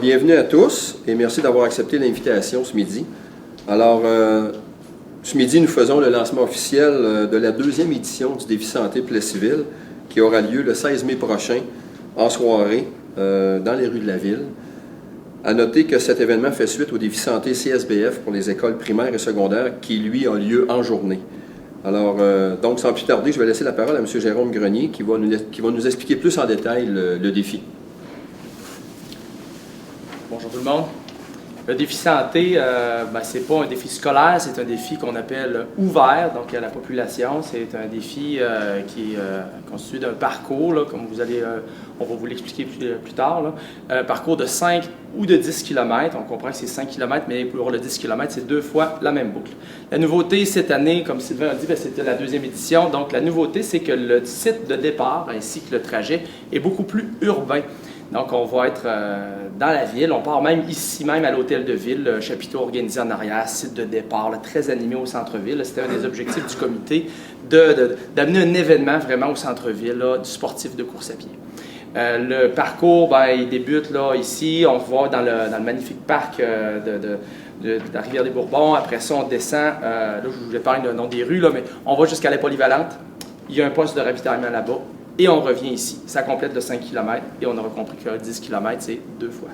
bienvenue à tous et merci d'avoir accepté l'invitation ce midi. Alors, ce midi, nous faisons le lancement officiel de la deuxième édition du Défi Santé Plessisville qui aura lieu le 16 mai prochain en soirée dans les rues de la ville. À noter que cet événement fait suite au Défi Santé CSBF pour les écoles primaires et secondaires qui, lui, a lieu en journée. Alors, donc, sans plus tarder, je vais laisser la parole à M. Jérôme Grenier qui va nous expliquer plus en détail le défi. Bonjour tout le monde. Le défi santé, ce n'est pas un défi scolaire, c'est un défi qu'on appelle ouvert, donc à la population. C'est un défi qui est constitué d'un parcours, là, comme on va vous l'expliquer plus tard, là. Un parcours de 5 ou de 10 km. On comprend que c'est 5 km, mais pour le 10 km, c'est 2 fois la même boucle. La nouveauté cette année, comme Sylvain a dit, c'était la deuxième édition. Donc la nouveauté, c'est que le site de départ ainsi que le trajet est beaucoup plus urbain. Donc, on va être dans la ville. On part même ici, même à l'hôtel de ville, le chapiteau organisé en arrière, site de départ, là, très animé au centre-ville. C'était un des objectifs du comité d'amener un événement vraiment au centre-ville, du sportif de course à pied. Le parcours, il débute là, ici. On va dans le magnifique parc de la Rivière-des-Bourbons. Après ça, on descend. Là, je vous épargne le nom des rues, là, mais on va jusqu'à la polyvalente. Il y a un poste de ravitaillement là-bas. Et on revient ici. Ça complète le 5 km et on aura compris que 10 km, c'est 2 fois.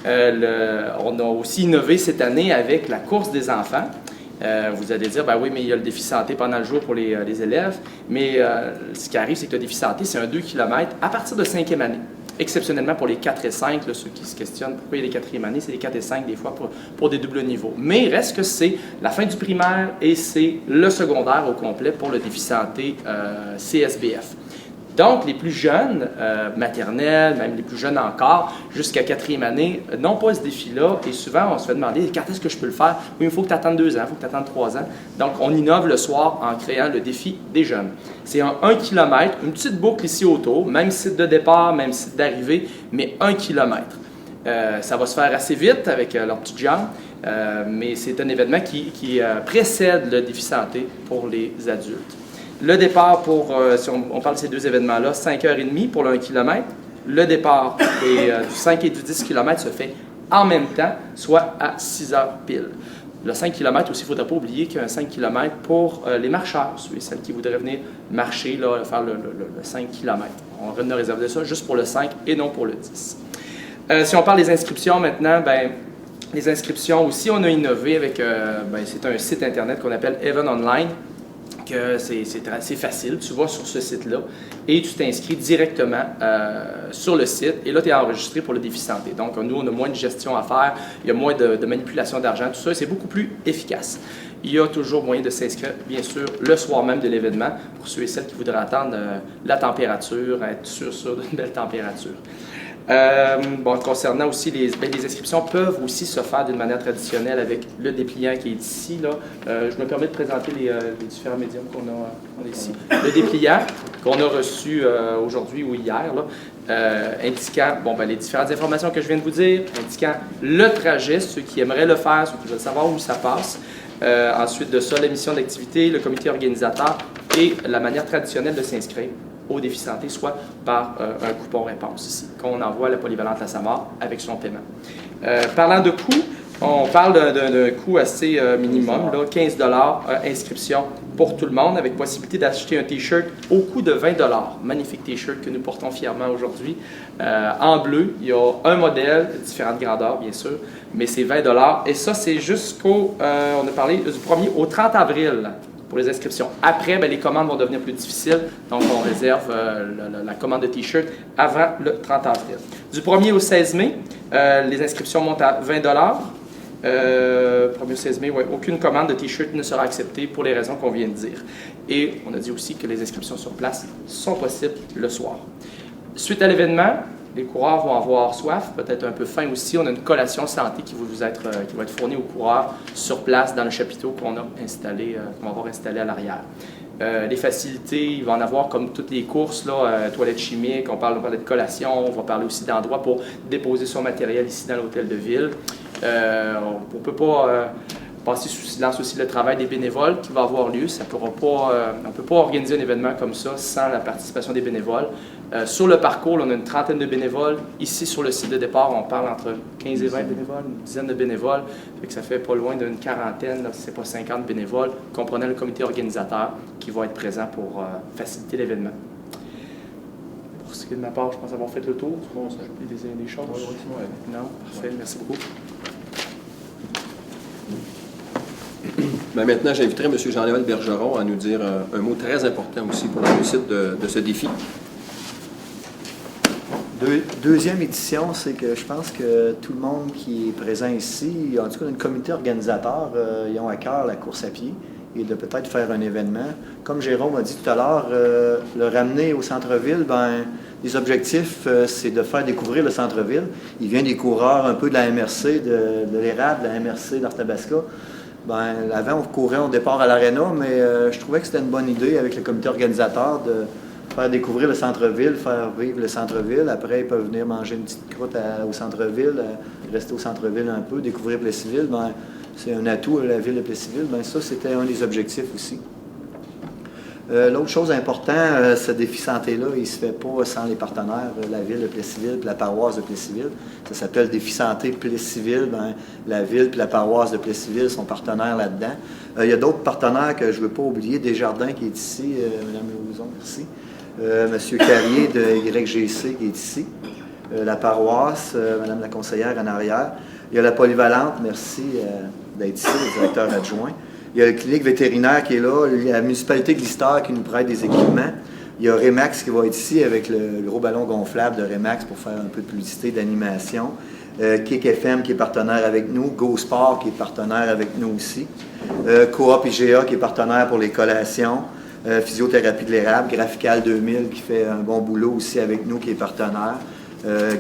On a aussi innové cette année avec la course des enfants. Vous allez dire, oui, mais il y a le défi santé pendant le jour pour les élèves. Mais ce qui arrive, c'est que le défi santé, c'est un 2 km à partir de 5e année. Exceptionnellement pour les 4 et 5, là, ceux qui se questionnent pourquoi il y a les 4e années, c'est les 4 et 5 des fois pour des doubles niveaux. Mais il reste que c'est la fin du primaire et c'est le secondaire au complet pour le défi santé CSBF. Donc, les plus jeunes, maternelles, même les plus jeunes encore, jusqu'à 4e année, n'ont pas ce défi-là. Et souvent, on se fait demander, quand est-ce que je peux le faire? Oui, il faut que tu attendes 2 ans, il faut que tu attendes 3 ans. Donc, on innove le soir en créant le défi des jeunes. C'est un 1 km, une petite boucle ici autour, même site de départ, même site d'arrivée, mais 1 km. Ça va se faire assez vite avec leurs petites jambes, mais c'est un événement qui précède le défi santé pour les adultes. Le départ si on parle de ces deux événements-là, 5h30 pour le 1 km. Le départ du 5 et du 10 km se fait en même temps, soit à 6h pile. Le 5 km aussi, il ne faudra pas oublier qu'il y a un 5 km pour les marcheurs, ceux et celles qui voudraient venir marcher, là, faire le 5 km. On ne réserve ça juste pour le 5 et non pour le 10. Si on parle des inscriptions maintenant, les inscriptions aussi, on a innové avec, c'est un site internet qu'on appelle Even Online. C'est assez facile, tu vas sur ce site-là et tu t'inscris directement sur le site et là tu es enregistré pour le défi santé. Donc nous, on a moins de gestion à faire, il y a moins de manipulation d'argent, tout ça, c'est beaucoup plus efficace. Il y a toujours moyen de s'inscrire, bien sûr, le soir même de l'événement pour ceux et celles qui voudraient attendre la température, être sûr d'une belle température. Concernant aussi les inscriptions peuvent aussi se faire d'une manière traditionnelle avec le dépliant qui est ici. Là. Je me permets de présenter les différents médiums qu'on a ici. Le dépliant qu'on a reçu aujourd'hui ou hier, là, indiquant les différentes informations que je viens de vous dire, indiquant le trajet, ceux qui aimeraient le faire, ceux qui veulent savoir où ça passe. Ensuite de ça, la mission d'activité, le comité organisateur et la manière traditionnelle de s'inscrire au défi santé, soit par un coupon réponse ici, qu'on envoie à la polyvalente à Samar avec son paiement. Parlant de coût, on parle d'un coût assez minimum, là, 15 $ inscription pour tout le monde, avec possibilité d'acheter un T-shirt au coût de 20 $. Magnifique T-shirt que nous portons fièrement aujourd'hui. En bleu, il y a un modèle, différentes grandeurs bien sûr, mais c'est 20 $. Et ça, c'est jusqu'au, on a parlé du 1er au 30 avril. Pour les inscriptions. Après, les commandes vont devenir plus difficiles, donc on réserve la commande de T-shirt avant le 30 avril. Du 1er au 16 mai, les inscriptions montent à 20 $. 1er au 16 mai, aucune commande de T-shirt ne sera acceptée pour les raisons qu'on vient de dire. Et on a dit aussi que les inscriptions sur place sont possibles le soir. Suite à l'événement, les coureurs vont avoir soif, peut-être un peu faim aussi. On a une collation santé qui va être fournie aux coureurs sur place dans le chapiteau qu'on va avoir installé à l'arrière. Les facilités, il va en avoir comme toutes les courses, toilettes chimiques, on va parler de collation, on va parler aussi d'endroits pour déposer son matériel ici dans l'hôtel de ville. On ne peut pas passer sous silence aussi le travail des bénévoles qui va avoir lieu. On ne peut pas organiser un événement comme ça sans la participation des bénévoles. Sur le parcours, là, on a une trentaine de bénévoles. Ici, sur le site de départ, on parle entre 15 et 20 bénévoles, une dizaine de bénévoles. Fait que ça fait pas loin d'une quarantaine, si ce n'est pas 50 bénévoles, comprenant le comité organisateur qui va être présent pour faciliter l'événement. Pour ce qui est de ma part, je pense avoir fait le tour. Bon, ça j'ai des choses. Non, parfait, merci beaucoup. Ben maintenant, j'inviterai M. Jean-Léon Bergeron à nous dire un mot très important aussi pour la réussite de ce défi. Deuxième édition, c'est que je pense que tout le monde qui est présent ici, en tout cas dans le comité organisateur, ils ont à cœur la course à pied et de peut-être faire un événement. Comme Jérôme a dit tout à l'heure, le ramener au centre-ville, ben, les objectifs, c'est de faire découvrir le centre-ville. Il vient des coureurs un peu de la MRC, de l'Érable, de la MRC d'Arthabasca. Ben, avant, on courait au départ à l'Arena, mais je trouvais que c'était une bonne idée avec le comité organisateur de faire découvrir le centre-ville, faire vivre le centre-ville. Après, ils peuvent venir manger une petite croûte au centre-ville, rester au centre-ville un peu, découvrir Plessisville. Ben, c'est un atout, la ville de Plessisville. Ben, ça, c'était un des objectifs aussi. L'autre chose importante, ce défi santé-là, il ne se fait pas sans les partenaires, la ville de Plessisville et la paroisse de Plessisville. Ça s'appelle Défi santé Plessisville. Ben, la ville et la paroisse de Plessisville sont partenaires là-dedans. Il y a d'autres partenaires que je ne veux pas oublier. Desjardins qui est ici, Mme Lauzon, merci. M. Carrier de YGC qui est ici. La paroisse, Mme la conseillère en arrière. Il y a la polyvalente, merci d'être ici, le directeur adjoint. Il y a la clinique vétérinaire qui est là, la municipalité de Lister qui nous prête des équipements. Il y a Remax qui va être ici avec le gros ballon gonflable de Remax pour faire un peu de publicité, d'animation. Kick FM qui est partenaire avec nous. Go Sport qui est partenaire avec nous aussi. Coop IGA qui est partenaire pour les collations. Physiothérapie de l'Érable. Graphical 2000 qui fait un bon boulot aussi avec nous, qui est partenaire.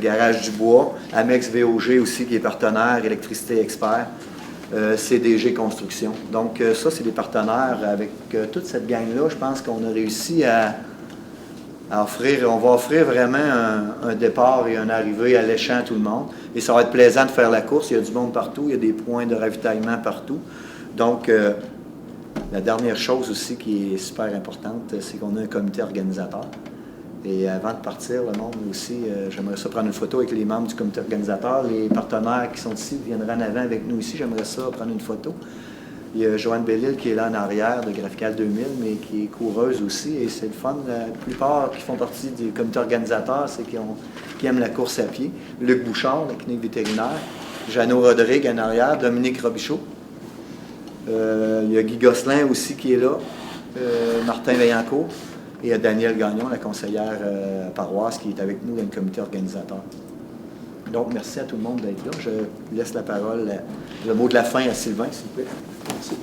Garage du Bois. Amex VOG aussi qui est partenaire. Électricité Expert. CDG Construction. Donc ça, c'est des partenaires. Avec toute cette gang-là, je pense qu'on a réussi à offrir, on va offrir vraiment un départ et une arrivée alléchant à tout le monde. Et ça va être plaisant de faire la course. Il y a du monde partout, il y a des points de ravitaillement partout. Donc, la dernière chose aussi qui est super importante, c'est qu'on a un comité organisateur. Et avant de partir, le monde aussi, j'aimerais ça prendre une photo avec les membres du comité organisateur. Les partenaires qui sont ici viendront en avant avec nous ici. J'aimerais ça prendre une photo. Il y a Joanne Bellil qui est là en arrière de Graphical 2000, mais qui est coureuse aussi. Et c'est le fun. La plupart qui font partie du comité organisateur, c'est qui aiment la course à pied. Luc Bouchard, la clinique vétérinaire. Jeannot Rodrigue en arrière. Dominique Robichaud. Il y a Guy Gosselin aussi qui est là. Martin Vaillancourt. Et il y a Danielle Gagnon, la conseillère paroisse, qui est avec nous dans le comité organisateur. Donc, merci à tout le monde d'être là. Je laisse la parole, le mot de la fin à Sylvain, s'il vous plaît. Merci.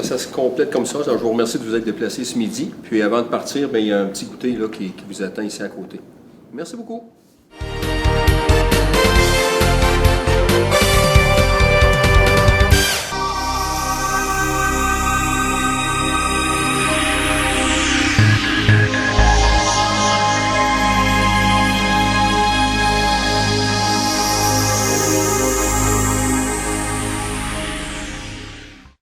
Ça se complète comme ça. Je vous remercie de vous être déplacé ce midi. Puis avant de partir, bien, il y a un petit goûter là, qui vous attend ici à côté. Merci beaucoup.